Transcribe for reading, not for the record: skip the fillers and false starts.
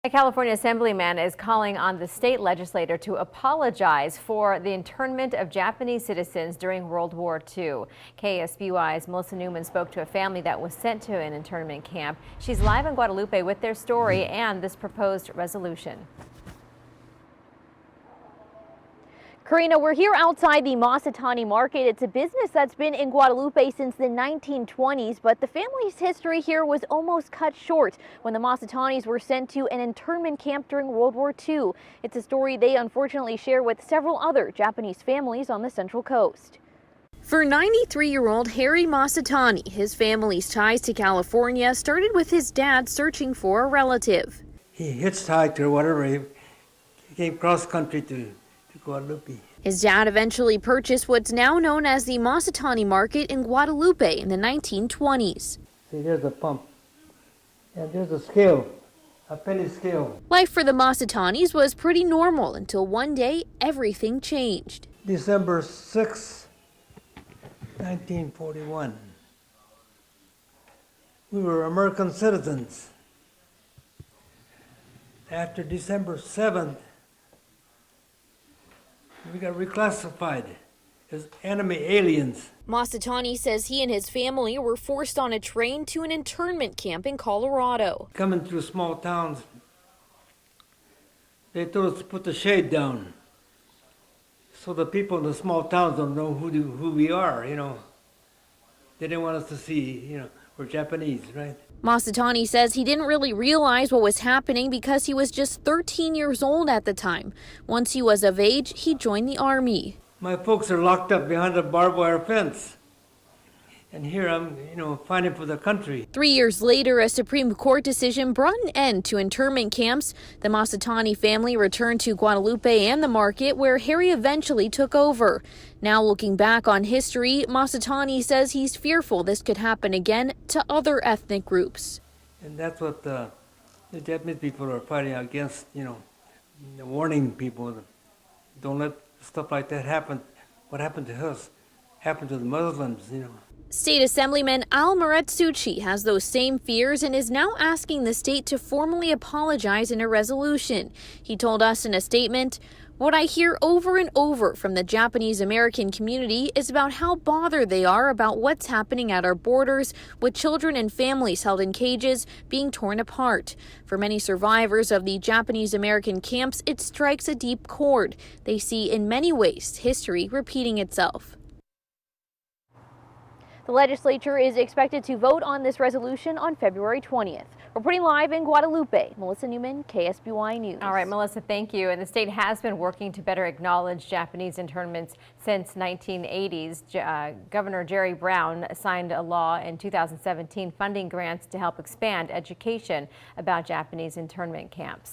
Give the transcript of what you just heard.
A California assemblyman is calling on the state legislature to apologize for the internment of Japanese citizens during World War II. KSBY's Melissa Newman spoke to a family that was sent to an internment camp. She's live in Guadalupe with their story and this proposed resolution. Karina, we're here outside the Masatani Market. It's a business that's been in Guadalupe since the 1920s, but the family's history here was almost cut short when the Masatanis were sent to an internment camp during World War II. It's a story they unfortunately share with several other Japanese families on the Central Coast. For 93-year-old Harry Masatani, his family's ties to California started with his dad searching for a relative. He hitchhiked or whatever. He came cross-country to Guadalupe. His dad eventually purchased what's now known as the Masatani Market in Guadalupe in the 1920s. See, there's a pump, and there's a scale, a penny scale. Life for the Masatanis was pretty normal until one day everything changed. December 6, 1941. We were American citizens. After December 7th, we got reclassified as enemy aliens. Masatani says he and his family were forced on a train to an internment camp in Colorado. Coming through small towns, they told us to put the shade down so the people in the small towns don't know who we are, you know. They didn't want us to see, you know, we're Japanese, right? Masatani says he didn't really realize what was happening because he was just 13 years old at the time. Once he was of age, he joined the Army. My folks are locked up behind a barbed wire fence. And here I'm, fighting for the country. 3 years later, a Supreme Court decision brought an end to internment camps. The Masatani family returned to Guadalupe and the market, where Harry eventually took over. Now looking back on history, Masatani says he's fearful this could happen again to other ethnic groups. And that's what the Japanese people are fighting against, warning people. Don't let stuff like that happen. What happened to us happened to the Muslims, State Assemblyman Al Maretsuchi has those same fears and is now asking the state to formally apologize in a resolution. He told us in a statement, "What I hear over and over from the Japanese American community is about how bothered they are about what's happening at our borders with children and families held in cages being torn apart. For many survivors of the Japanese American camps, it strikes a deep chord. They see in many ways history repeating itself." The legislature is expected to vote on this resolution on February 20th. Reporting live in Guadalupe, Melissa Newman, KSBY News. All right, Melissa, thank you. And the state has been working to better acknowledge Japanese internments since 1980s. Governor Jerry Brown signed a law in 2017 funding grants to help expand education about Japanese internment camps.